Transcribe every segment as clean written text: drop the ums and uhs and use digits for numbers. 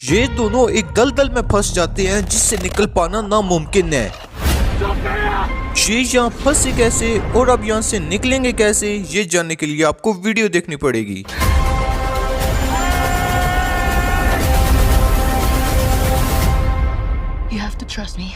ये दोनों एक दलदल में फंस जाते हैं जिससे निकल पाना नामुमकिन है। ये यहाँ फंसे कैसे और अब यहाँ से निकलेंगे कैसे, ये जानने के लिए आपको वीडियो देखनी पड़ेगी। You have to trust me.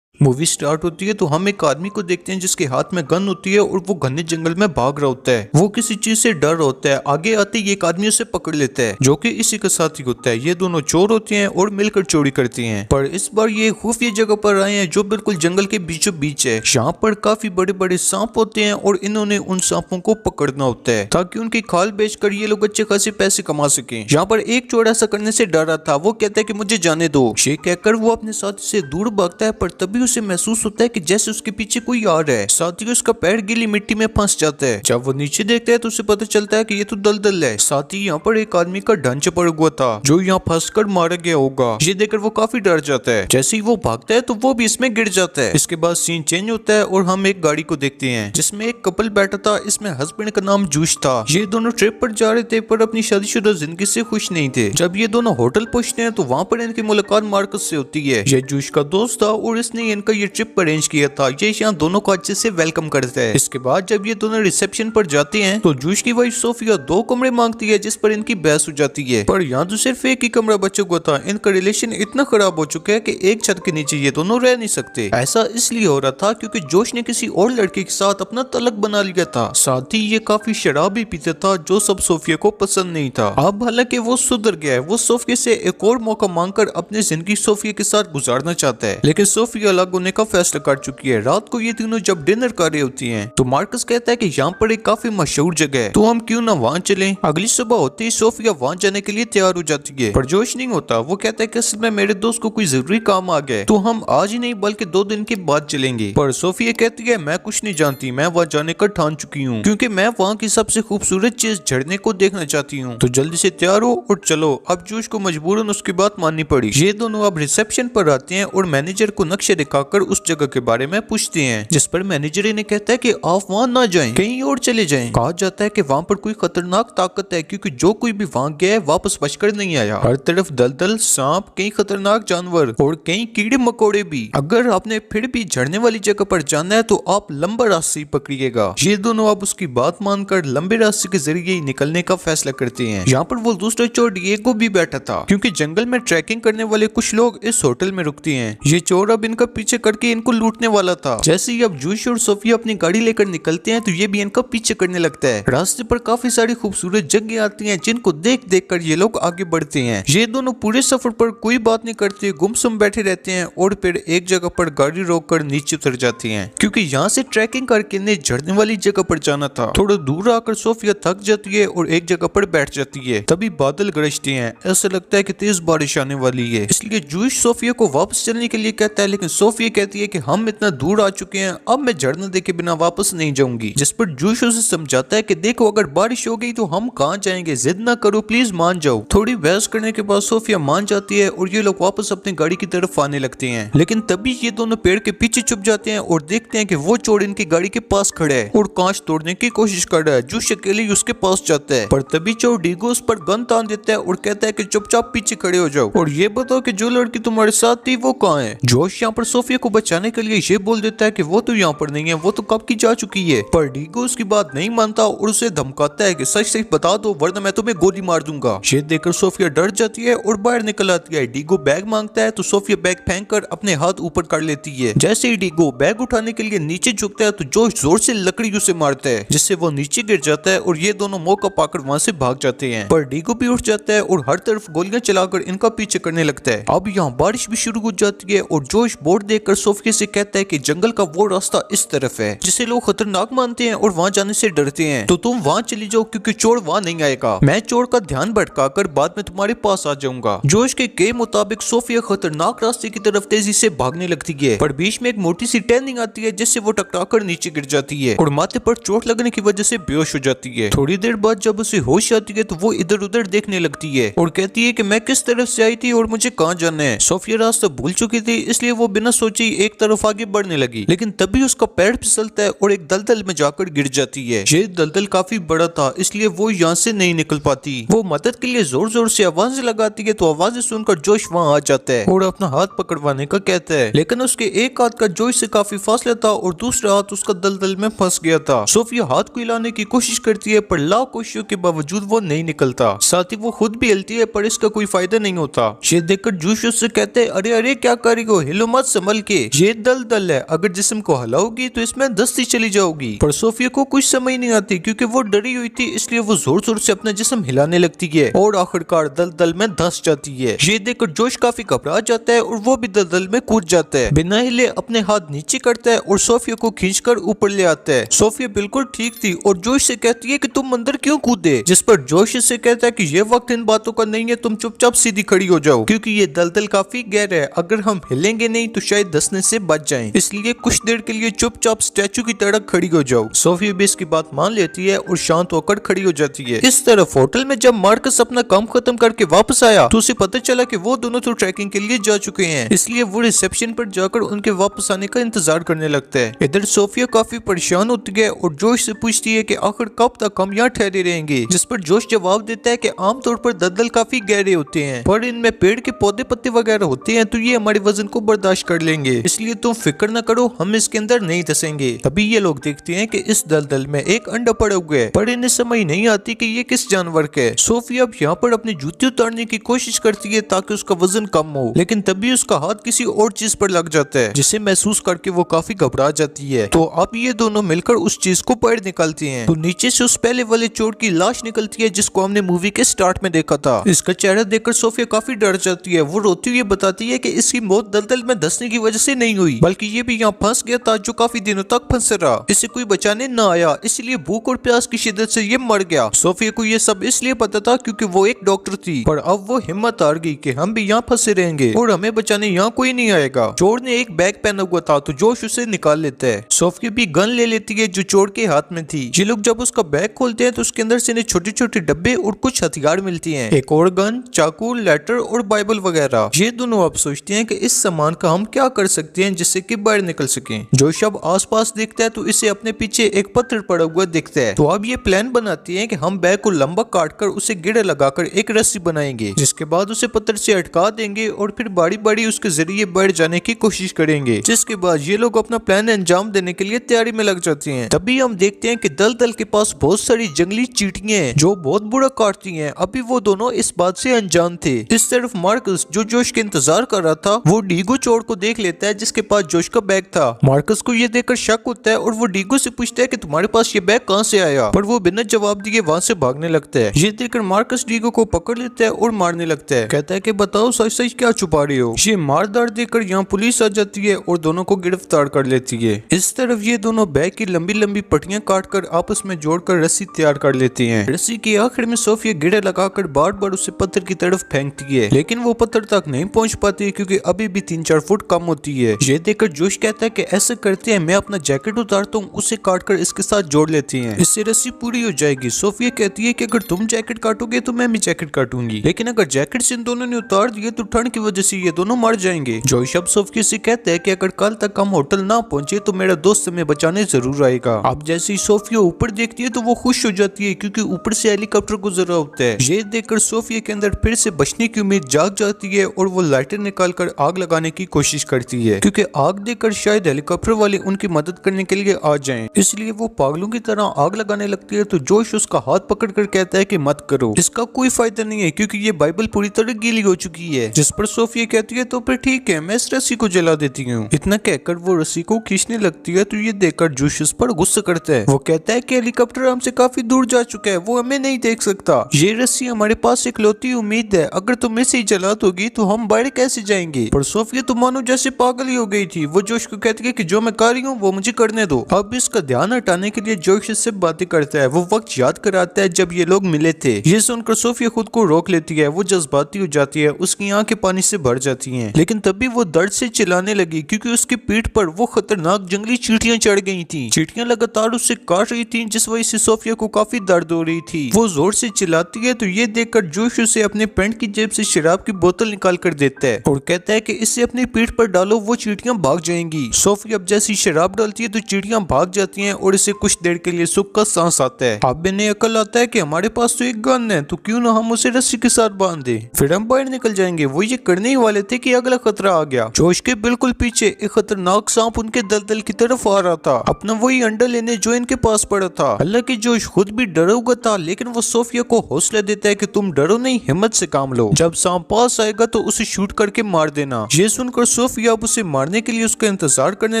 Movie start होती है तो हम एक आदमी को देखते हैं जिसके हाथ में गन होती है और वो घने जंगल में भाग रहा होता है। वो किसी चीज से डर रहा होता है। आगे आते ही एक आदमी उसे पकड़ लेता है जो कि इसी का साथी होता है। ये दोनों चोर होते हैं और मिलकर चोरी करती हैं, पर इस बार ये खुफिया जगह पर आए हैं जो बिल्कुल जंगल के बीचों बीच है। यहाँ पर काफी बड़े बड़े सांप होते हैं और इन्होंने उन सांपों को पकड़ना होता है ताकि उनकी खाल बेचकर ये लोग अच्छे खासे पैसे कमा सके। यहाँ पर एक चोर ऐसा करने से डर रहा था। वो कहता है कि मुझे जाने दो। ये कहकर वो अपने साथी से दूर भागता है, पर तभी उसे महसूस होता है कि जैसे उसके पीछे कोई आ रहा है। साथ ही उसका पैर गीली मिट्टी में फंस जाता है। जब वो नीचे देखता है तो उसे पता चलता है कि ये तो दलदल है। साथ ही यहाँ पर एक आदमी का ढांचा पड़ हुआ था जो यहाँ फंसकर मारा गया होगा। ये देखकर वो काफी डर जाता है। जैसे ही वो भागता है तो वो भी इसमें गिर जाता है। इसके बाद सीन चेंज होता है और हम एक गाड़ी को देखते हैं जिसमें एक कपल बैठा था। इसमें हस्बैंड का नाम जूश था। ये दोनों ट्रिप पर जा रहे थे पर अपनी शादीशुदा जिंदगी से खुश नहीं थे। जब ये दोनों होटल पहुंचते हैं तो वहाँ पर इनकी मुलाकात मार्कस से होती है। ये जूश का दोस्त था और इसने इनका ये ट्रिप अरेंज किया था। ये यहाँ दोनों को अच्छे से वेलकम करता है। इसके बाद जब ये दोनों रिसेप्शन पर जाते हैं तो जूश की वाइफ सोफिया 2 कमरे मांगती है जिस पर इनकी बहस हो जाती है। पर यहाँ तो सिर्फ एक ही कमरा बचा हुआ था। इनका रिलेशन इतना खराब हो चुका है कि एक छत के नीचे ये दोनों रह नहीं सकते। ऐसा इसलिए हो रहा था क्योंकि जोश ने किसी और लड़के के साथ अपना तलक बना लिया था। साथ ही ये काफी शराब भी पीता था जो सब सोफिया को पसंद नहीं था। अब हालांकि वो सुधर गया है। वो सोफिया से एक और मौका मांगकर अपनी जिंदगी सोफिया के साथ गुजारना चाहता है, लेकिन सोफिया अलग होने का फैसला कर चुकी है। रात को ये तीनों जब डिनर कर रही होती हैं तो मार्कस कहता है कि यहाँ पर एक काफी मशहूर जगह है तो हम क्यों ना वहाँ चलें। अगली सुबह होते ही सोफिया वहाँ जाने के लिए तैयार हो जाती है, पर जोश नहीं होता। वो कहता है कि असल में मेरे दोस्त को कोई जरूरी काम आ गया है तो हम आज ही नहीं बल्कि 2 दिन के बाद चलेंगे। पर सोफिया कहती है मैं कुछ नहीं जानती, मैं वहाँ जाने का ठान चुकी हूँ क्योंकि मैं वहाँ की सबसे खूबसूरत चीज झरने को देखना चाहती हूँ। तो जल्दी से तैयार हो और चलो। अब जोश को मजबूरन उसकी बात माननी पड़ी। ये दोनों अब रिसेप्शन पर आते हैं और मैनेजर को नक्शे दिखाकर उस जगह के बारे में पूछते हैं, जिस पर मैनेजर इन्हें कहता है कि आप वहाँ ना जाएं, कहीं और चले जाएं। कहा जाता है कि वहाँ पर कोई खतरनाक ताकत है क्योंकि जो कोई भी वहाँ गया है वापस बचकर नहीं आया। हर तरफ दलदल, सांप, कई खतरनाक जानवर और कई कीड़े मकोड़े भी। अगर आपने फिर भी झड़ने वाली जगह पर जाना है तो आप लंबा रास्ता ही पकड़िएगा। ये दोनों अब उसकी बात मानकर लंबे रास्ते के जरिए ही निकलने का फैसला करते हैं। यहाँ पर वो दूसरा चोर डिएगो भी बैठा था क्योंकि जंगल में ट्रैकिंग करने वाले कुछ लोग इस होटल में रुकते हैं। ये चोर अब इनका पीछे करके इनको लूटने वाला था। जैसे ही अब जूश और सोफिया अपनी गाड़ी लेकर निकलते हैं तो ये भी इनका पीछे करने लगता है। रास्ते पर काफी सारी खूबसूरत जगह आती हैं जिनको देख देख कर ये लोग आगे बढ़ते हैं। ये दोनों पूरे सफर पर कोई बात नहीं करते, गुमसुम बैठे रहते हैं और फिर एक जगह पर गाड़ी रोककर नीचे उतर जाते हैं क्योंकि यहाँ से ट्रैकिंग करके इन्हें झड़ने वाली जगह पर जाना था। थोड़ा दूर आकर सोफिया थक जाती है और एक जगह पर बैठ जाती है। तभी बादल गरजते हैं। ऐसा लगता है कि तेज बारिश आने वाली है, इसलिए जूश सोफिया को वापस चलने के लिए कहता है, लेकिन सोफिया कहती है कि हम इतना दूर आ चुके हैं, अब मैं झरना देखे बिना वापस नहीं जाऊंगी। जिस पर जूश उसे समझाता है कि देखो अगर बारिश हो गई तो हम कहाँ जाएंगे, जिद ना करो, प्लीज मान जाओ। थोड़ी बहस करने के बाद सोफिया मान जाती है और ये लोग वापस अपनी गाड़ी की तरफ आने लगते हैं। लेकिन तभी ये दोनों पेड़ के पीछे छुप जाते हैं और देखते हैं कि वो चोर इनकी गाड़ी के पास खड़ा है और कांच तोड़ने की कोशिश कर रहा है। जूश अकेले ही उसके पास जाता है, पर तभी चोर डीगो उस पर गन तान देता है और कहता है कि चुपचाप पीछे खड़े हो जाओ और ये बताओ कि जो लड़की तुम्हारे साथ थी वो कहाँ है। जोश यहाँ पर सोफिया को बचाने के लिए ये बोल देता है कि वो तो यहाँ पर नहीं है, वो तो कब की जा चुकी है। पर डीगो उसकी बात नहीं मानता और उसे धमकाता है कि सच सच बता दो वरना मैं तुम्हें गोली मार दूंगा। ये देखकर सोफिया डर जाती है और बाहर निकल आती है। डीगो बैग मांगता है तो सोफिया बैग फेंक कर अपने हाथ ऊपर कर लेती है। जैसे ही डीगो बैग उठाने के लिए नीचे झुकता है तो जोश जोर से लकड़ी उसे मारता है जिससे वो नीचे गिर जाता है और ये दोनों मौका पाकर वहाँ से भाग जाते हैं। पर डीगो भी उठ जाता है और हर तरफ गोलियां चलाकर इनका पीछे करने लगता है। अब यहाँ बारिश भी शुरू हो जाती है और जोश बोर्ड देखकर सोफिया से कहता है कि जंगल का वो रास्ता इस तरफ है जिसे लोग खतरनाक मानते हैं और वहाँ जाने से डरते हैं, तो तुम वहाँ चली जाओ क्योंकि चोर वहाँ नहीं आएगा। मैं चोर का ध्यान भटकाकर बाद में तुम्हारे पास आ जाऊंगा। जोश के मुताबिक सोफिया खतरनाक रास्ते की तरफ तेजी से भागने लगती है, पर बीच में एक मोटी सी टर्निंग आती है जिससे वो टकराकर नीचे गिर जाती है और माथे पर चोट लगने की वजह से बेहोश हो जाती है। थोड़ी देर बाद जब उसे होश आती है तो वो इधर उधर देखने लगती है और कहती है कि मैं किस तरफ से आई थी और मुझे कहाँ जाना है। सोफिया रास्ता भूल चुकी थी इसलिए वो बिना सोचे एक तरफ आगे बढ़ने लगी, लेकिन तभी उसका पैर फिसलता है और एक दलदल में जाकर गिर जाती है। ये दलदल काफी बड़ा था, इसलिए वो यहाँ से नहीं निकल पाती। वो मदद के लिए जोर जोर से आवाजें लगाती है, तो आवाजें सुनकर जोश वहाँ आ जाता है और अपना हाथ पकड़वाने का कहता है, लेकिन उसके एक हाथ का जोश से काफी फासला था और दूसरा हाथ उसका दलदल में फंस गया था। सोफिया हाथ को हिलाने की कोशिश करती है, पर लाख कोशिशों के बावजूद वो नहीं निकलता। साथ ही वो खुद भी हिलती है, पर इसका कोई फायदा नहीं होता। ये देखकर जोश उससे कहते हैं, अरे अरे क्या करी हो, हिलो मत, संभल के, ये दलदल है, अगर जिस्म को हिलाओगी तो इसमें दस्ती चली जाओगी। पर सोफिया को कुछ समझ नहीं आती, क्योंकि वो डरी हुई थी, इसलिए वो जोर जोर से अपना जिस्म हिलाने लगती है और आखिरकार दलदल में धंस जाती है। ये देखकर जोश काफी घबरा जाता है और वो भी दलदल में कूद जाता है। बिना हिले अपने हाथ नीचे करता है और सोफिया को खींचकर ऊपर ले आता है। सोफिया बिल्कुल ठीक थी और जोश से कहती है कि तुम अंदर क्यों कूदे, जिस पर जोश से कहता है कि ये वक्त इन बातों का नहीं है, तुम चुपचाप सीधी खड़ी हो जाओ, क्योंकि ये दलदल काफी गहरा है, अगर हम हिलेंगे नहीं तो शायद धंसने से बच जाएं, इसलिए कुछ देर के लिए चुपचाप स्टैचू की तरह खड़ी हो जाओ। सोफिया भी इसकी बात मान लेती है और शांत होकर खड़ी हो जाती है। इस तरफ होटल में जब मार्कस अपना काम खत्म करके वापस आया तो उसे पता चला कि वो दोनों तो ट्रैकिंग के लिए जा चुके हैं, इसलिए वो रिसेप्शन पर जाकर उनके वापस आने का इंतजार करने लगता है। इधर सोफिया काफी परेशान होती है और जोश से पूछती है कि आखिर कब तक हम यहाँ ठहरे रहेंगे, जिस पर जोश जवाब देता है कि आमतौर पर दलदल काफी गहरे होते हैं, पर इनमें पेड़ के पौधे पत्ते वगैरह होते हैं, तो ये हमारे वजन को बर्दाश्त कर लेंगे, इसलिए तुम फिक्र न करो, हम इसके अंदर नहीं धसेंगे। तभी ये लोग देखते हैं कि इस दलदल में एक अंडा पड़ा हुआ है, पर इन्हें समझ नहीं आती कि ये किस जानवर का है। सोफिया अब यहाँ पर अपनी जूती उतारने की कोशिश करती है ताकि उसका वजन कम हो, लेकिन तभी उसका हाथ किसी और चीज पर लग जाता है, जिसे महसूस करके वो काफी घबरा जाती है। तो अब ये दोनों मिलकर उस चीज को बाहर निकालते हैं, तो नीचे से उस पहले वाले चोर की लाश निकलती है, जिसको हमने मूवी के स्टार्ट में देखा था। इसका चेहरा देखकर सोफिया काफी डर जाती है। वो रोती हुई बताती है कि इसकी मौत दलदल में धंसने की वजह से नहीं हुई, बल्कि ये भी यहाँ फंस गया था, जो काफी दिनों तक फंस रहा, इसे कोई बचाने न आया, इसलिए भूख और प्यास की शिद्दत से ये मर गया। सोफिया को ये सब इसलिए पता था क्योंकि वो एक डॉक्टर थी, पर अब वो हिम्मत हार गई कि हम भी यहाँ फंसे रहेंगे और हमें बचाने यहाँ कोई नहीं आएगा। चोर ने एक बैग पहना हुआ था, तो जोश उसे निकाल लेता है। सोफिया भी गन ले लेती है जो चोर के हाथ में थी। ये लोग जब उसका बैग खोलते हैं तो उसके अंदर से छोटे छोटे डब्बे और कुछ हथियार मिलती हैं, एक और गन, चाकू, लेटर और बाइबल वगैरह। ये दोनों अब सोचते हैं कि इस सामान का हम क्या कर सकते हैं जिससे कि बाहर निकल सके। जोश अब आसपास देखता है तो इसे अपने पीछे एक पत्थर पड़ा हुआ दिखता है, तो अब ये प्लान बनाती है कि हम बैग को लंबा काटकर उसे गिरे लगाकर एक रस्सी बनाएंगे, जिसके बाद उसे पत्थर से अटका देंगे और फिर बारी बारी उसके जरिए बाहर जाने की कोशिश करेंगे। जिसके बाद ये लोग अपना प्लान अंजाम देने के लिए तैयारी में लग जाते हैं। तभी हम देखते हैं कि दलदल के पास बहुत सारी जंगली चींटियां हैं जो बहुत बुरा काटती हैं। अभी वो दोनों इस बात से अनजान थे। इस तरफ मार्कस जो जोश के इंतजार कर रहा था, वो डीगो चोर को देख लेता है जिसके पास जोश का बैग था। मार्कस को ये देखकर शक होता है और वो डीगो से पूछता है कि तुम्हारे पास ये बैग कहाँ से आया, पर वो बिना जवाब दिए वहाँ से भागने लगता है। ये देखकर मार्कस डीगो को पकड़ लेता है और मारने लगता है। कहता है कि बताओ सच सच क्या छुपा रहे हो। ये मारदार देखकर यहाँ पुलिस आ जाती है और दोनों को गिरफ्तार कर लेती है। इस तरफ ये दोनों बैग की लंबी लंबी पट्टियां काटकर आपस में जोड़कर रस्सी तैयार कर लेती हैं। रस्सी के आखिर में सोफिया गिरे लगाकर बार बार उसे पत्थर की तरफ फेंकती है, लेकिन वो पत्थर तक नहीं पहुंच पाती क्योंकि अभी भी 3-4 फुट कम होती है। ये देखकर जोश कहता है कि ऐसा करते हैं, मैं अपना जैकेट उतारता हूँ, उसे काटकर इसके साथ जोड़ लेती हैं, इससे रस्सी पूरी हो जाएगी। सोफिया कहती है कि अगर तुम जैकेट काटोगे तो मैं भी जैकेट काटूंगी, लेकिन अगर जैकेट से इन दोनों ने उतार दिए तो ठंड की वजह से ये दोनों मर जाएंगे। जोश अब सोफिया से कहता है कि अगर कल तक हम होटल ना पहुंचे तो मेरा दोस्त हमें बचाने जरूर आएगा। अब जैसे ही सोफिया ऊपर देखती है तो वो खुश हो जाती है क्योंकि ऊपर से हेलीकॉप्टर गुजर रहा होता है। ये देखकर सोफिया के अंदर फिर से बचने की उम्मीद जाग जाती है और वो लाइटर निकालकर आग लगाने की कोशिश करती है, क्योंकि आग देखकर शायद हेलीकॉप्टर वाले उनकी मदद करने के लिए आ जाएं। इसलिए वो पागलों की तरह आग लगाने लगती है, तो जोश उसका हाथ पकड़कर कहता है कि मत करो, इसका कोई फायदा नहीं है क्योंकि ये बाइबल पूरी तरह गीली हो चुकी है। जिस पर सोफिया कहती है तो फिर ठीक है, मैं इस रस्सी को जला देती हूँ। इतना कहकर वो रस्सी को खींचने लगती है, तो ये देखकर जोश उस पर गुस्सा करता है। वो कहता है कि हेलीकॉप्टर हमसे काफी दूर जा चुका है, वो हमें नहीं देख सकता। ये रस्सी हमारे पास इकलौती उम्मीद है, अगर तुम इसे ही जला दोगी तो हम बाहर कैसे जाएंगे। पर सोफिया तो मानो जैसे पागल ही हो गई थी। वो जोश को कहती है कि जो मैं कर रही हूँ वो मुझे करने दो। अब इसका ध्यान हटाने के लिए जोश इससे बातें करता है। वो वक्त याद कराता है जब ये लोग मिले थे। ये सुनकर सोफिया खुद को रोक लेती है, वो जज्बाती हो जाती है, उसकी आंखें पानी से भर जाती हैं। लेकिन तभी वो दर्द से चिल्लाने लगी क्योंकि उसकी पीठ पर वो खतरनाक जंगली चींटियां चढ़ गई थी। चींटियां लगातार उससे काट रही थी, जिस वजह से सोफिया को काफी दर्द हो रही थी। वो जोर से चिल्लाती है, तो ये देखकर जोश उसे अपने पैंट की जेब से शराब की बोतल निकाल कर देता है और कहता है कि इसे अपनी पीठ पर डालो वो चींटियां भाग जाएंगी। सोफिया अब जैसी शराब डालती है तो चींटियां भाग जाती हैं और इसे कुछ देर के लिए सुख का सांस आता है। अब इन्हें अकल आता है कि हमारे पास तो एक गन है, तो क्यों ना हम उसे रस्सी के साथ बांध दे, फिर हम बाहर निकल जाएंगे। वो ये करने ही वाले थे कि अगला खतरा आ गया। जोश के बिल्कुल पीछे एक खतरनाक सांप उनके दलदल की तरफ आ रहा था, अपना वही अंडा लेने जो इनके पास पड़ा था। हालांकि जोश खुद भी डरा हुआ था, लेकिन वो सोफिया को हौसला देता है कि तुम डरो नहीं, हिम्मत से काम लो, जब सांप पास आएगा तो उसे शूट करके मार देना। ये सुनकर सोफिया अब उसे मारने के लिए उसका इंतजार करने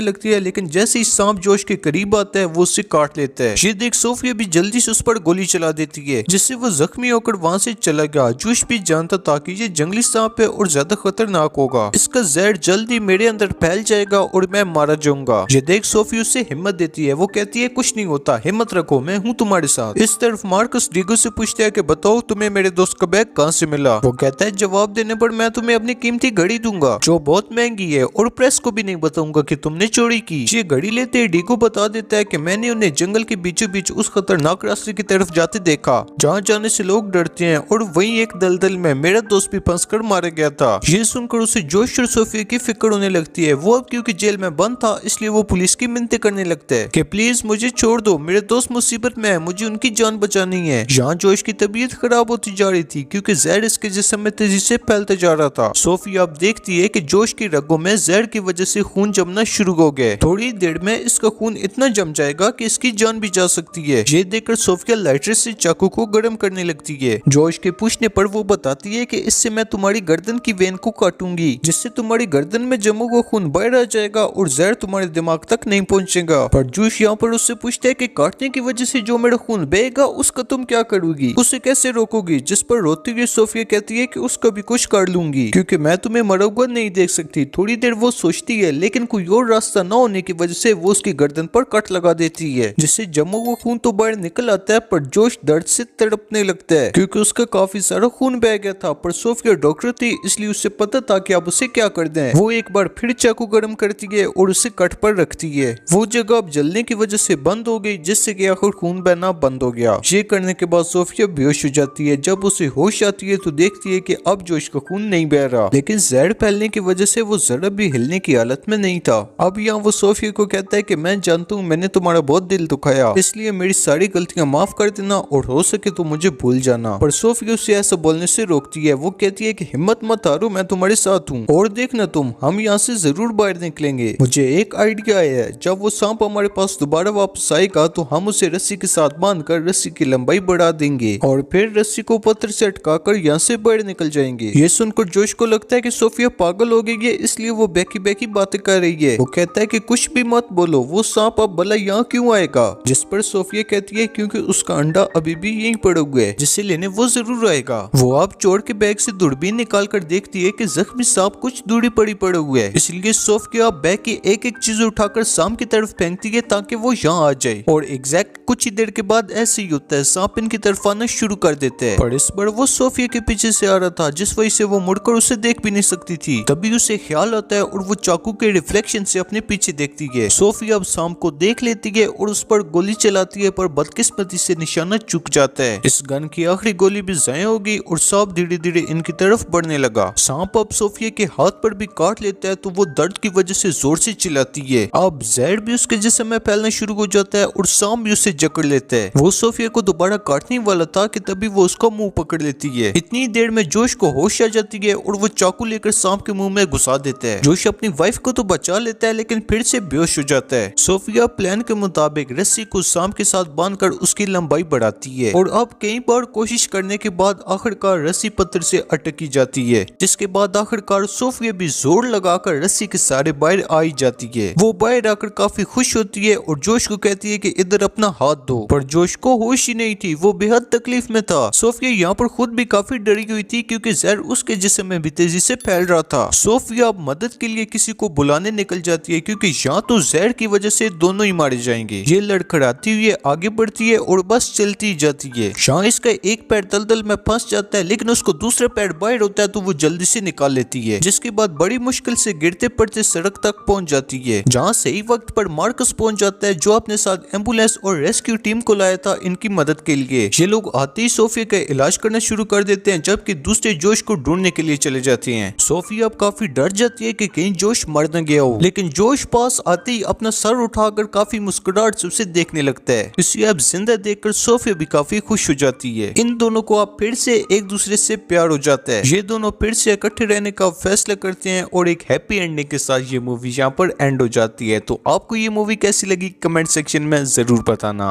लगती है, लेकिन जैसे ही सांप जोश के करीब आता है वो उसे काट लेता है। ये देख सोफिया भी जल्दी से उस पर गोली चला देती है, जिससे वो जख्मी होकर वहाँ से चला गया। जोश भी जानता था कि ये जंगली सांप है और ज्यादा खतरनाक होगा, इसका जहर जल्दी मेरे अंदर फैल जाएगा और मैं मारा जाऊंगा। ये देख सोफिया उससे हिम्मत देती है, वो कहती है कुछ नहीं होता, हिम्मत रखो, मैं हूँ तुम्हारे साथ। इस तरफ मार्कस डीगो से पूछता है कि बताओ तुम्हें मेरे दोस्त का बैग कहाँ से मिला। वो कहता है जवाब देने पर मैं तुम्हें अपनी कीमती घड़ी दूंगा जो बहुत महंगी है और प्रेस को भी नहीं बताऊंगा कि तुमने चोरी की। ये घड़ी लेते ही डीगो बता देता है कि मैंने उन्हें जंगल के बीचों बीच उस खतरनाक रास्ते की तरफ जाते देखा जहाँ जाने से लोग डरते हैं, और वहीं एक दलदल में मेरा दोस्त भी फंसकर मारा गया था। ये सुनकर उसे जोश और सोफिया की फिक्र होने लगती है। वो अब क्योंकि जेल में बंद था इसलिए वो पुलिस की मिन्नतें करने लगता है कि प्लीज मुझे छोड़ दो, मेरे दोस्त मुसीबत में है, मुझे उनकी जान बचानी है। यहाँ जोश की तबीयत खराब होती जा रही थी क्योंकि जहर इसके जिस्म में तेजी से फैलता जा रहा था। सोफिया अब देखती है कि जोश की रगों में जहर की वजह से खून जमना शुरू हो गया। थोड़ी देर में इसका खून इतना जम जाएगा कि इसकी जान भी जा सकती है। ये देखकर सोफिया लाइटर से चाकू को गर्म करने लगती है। जोश के पूछने पर वो बताती है कि इससे मैं तुम्हारी गर्दन की वेन को काटूंगी, जिससे तुम्हारी गर्दन में जमा हुआ खून बाहर आ जाएगा और जहर तुम्हारे दिमाग तक नहीं पहुंचेगा। पर जोश यहाँ पर उससे पूछता है कि काटने की वजह से जो मेरा खून बहेगा उसका तुम क्या करोगी, उसे कैसे रोकोगी। जिस पर रोती हुई सोफिया कहती है कि उसका भी कुछ कर लूंगी क्योंकि मैं तुम्हें मरा हुआ नहीं देख सकती। थोड़ी देर वो सोचती है, लेकिन कोई और रास्ता न होने की वजह से वो उसकी गर्दन पर कट लगा देती है, जिससे जमा हुआ खून तो बाहर निकल आता है। पर जोश दर्द से तड़पने लगता है क्योंकि उसका काफी सारा खून बह गया था। पर सोफिया डॉक्टर थी इसलिए उसे पता था कि अब उसे क्या कर दें। वो एक बार फिर चाकू गर्म करती है और उसे कट पर रखती है। वो जगह अब जलने की वजह से बंद हो गई, जिससे कि आखिर खून बहना बंद हो गया। ये करने के बाद सोफिया बेहोश हो जाती है। जब उसे होश आती है तो देखती है कि अब जोश का खून नहीं बह रहा, लेकिन जहर फैलने की वजह से वो जरा भी हिलने की हालत में नहीं था। अब यहाँ वो सोफिया को कहता है कि मैं जानता हूँ मैंने तुम्हारा बहुत दिल दुखाया, इसलिए मेरी सारी गलतियां माफ कर देना और हो सके तो मुझे भूल जाना। पर सोफिया उसे ऐसा बोलने से रोकती है। वो कहती है कि हिम्मत मत हारो, मैं तुम्हारे साथ हूँ और देखना तुम, हम यहाँ से जरूर बाहर निकलेंगे। मुझे एक आइडिया आया है, जब वो सांप हमारे पास दोबारा वापस आएगा तो हम उसे रस्सी के साथ बांधकर रस्सी की लंबाई बढ़ा देंगे और फिर रस्सी को पत्थर से अटकाकर यहाँ से बाहर निकल जाएंगे। ये सुनकर जोश को लगता है कि सोफिया पागल हो गई है, इसलिए वो बेकी बेकी बातें कर रही है। वो कहता है कि कुछ भी मत बोलो, वो सांप अब भला यहाँ क्यों आएगा। जिस पर सोफिया कहती है क्योंकि उसका अंडा अभी भी यहीं पड़ा हुआ है, जिसे लेने वो जरूर आएगा। वो अब चोर के बैग से दूरबीन निकाल कर देखती है कि जख्मी सांप कुछ दूरी पड़ी पड़ा हुआ है, इसलिए सोफिया बैग की एक एक चीज उठाकर सांप की तरफ फेंकती है ताकि वो यहाँ आ जाए। और एग्जैक्ट कुछ ही देर के बाद ऐसे ही होता है, सांप इनकी तरफ आना शुरू कर देते हैं। पर इस बार वो सोफिया के पीछे से आ रहा था, जिस वजह से वो मुड़कर उसे देख भी नहीं सकती थी। तभी उसे ख्याल आता है और वो चाकू के रिफ्लेक्शन से अपने पीछे देखती है। सोफिया अब सांप को देख लेती है और उस पर गोली चलाती है, पर बदकिस्मती से निशाना चूक जाता है। इस गन की आखिरी गोली भी ज़ाया होगी और सांप धीरे धीरे इनकी तरफ बढ़ने लगा। सांप अब सोफिया के हाथ पर भी काट लेता है तो वो दर्द की वजह से जोर से चिल्लाती है। अब जहर भी उसके जिस्म में फैलना शुरू हो जाता है और सांप भी उसे जकड़ लेता है। वो सोफिया को दोबारा काटने वाला था कि तभी वो उसका मुंह पकड़ लेती है। इतनी देर में जोश को होश आ जाती है और वो चाकू लेकर सांप के मुंह में घुसा देता है। जोश अपनी वाइफ को तो बचा लेता है लेकिन फिर से बेहोश हो जाता है। सोफिया प्लान के मुताबिक रस्सी को सांप के साथ बांधकर उसकी लंबाई बढ़ाती है और अब कई बार कोशिश करने के बाद आखिरकार रस्सी पत्थर से अटकी जाती है, जिसके बाद आखिरकार सोफिया भी जोर लगाकर रस्सी के सारे बाहर आई जाती है। वो बाहर आकर काफी खुश होती है और जोश को कहती है कि इधर अपना हाथ दो, पर जोश को होश ही नहीं थी, वो बेहद तकलीफ में था। सोफिया यहाँ पर खुद भी काफी डरी हुई थी क्योंकि जहर उसके जिस्म में भी तेजी से फैल रहा था। सोफिया अब मदद के लिए किसी को बुलाने निकल जाती है क्योंकि यहाँ तो जहर की वजह से दोनों ही मारे जाएंगे। ये लड़खड़ाती हुई आगे बढ़ती है और बस चलती जाती है। यहाँ इसका एक पैर दलदल में फंस जाता है लेकिन उसको दूसरा पैर बाहर होता है तो वो जल्दी से निकाल लेती है, जिसके बाद बड़ी मुश्किल से गिरते पड़ते सड़क तक पहुंच जाती है, जहाँ सही वक्त पर मार्कस पहुंच जाता है जो अपने साथ एम्बुलेंस और रेस्क्यू टीम को लाया था इनकी मदद के लिए। ये लोग आते ही सोफिया का इलाज करना शुरू कर देते हैं जबकि दूसरे जोश को ढूंढने के लिए चले जाते हैं। सोफिया अब काफी डर जाती जाती है कि कहीं जोश मर न गया हो, लेकिन जोश पास आते ही अपना सर उठाकर काफी मुस्कुराहट से उसे देखने लगता है। इसे अब जिंदा देखकर सोफिया भी काफी खुश हो जाती है। इन दोनों को अब फिर से एक दूसरे से प्यार हो जाता है। ये दोनों फिर से इकट्ठे रहने का फैसला करते हैं और एक हैप्पी एंडिंग के साथ ये मूवी यहाँ पर एंड हो जाती है। तो आपको ये मूवी कैसी लगी कमेंट सेक्शन में जरूर बताना।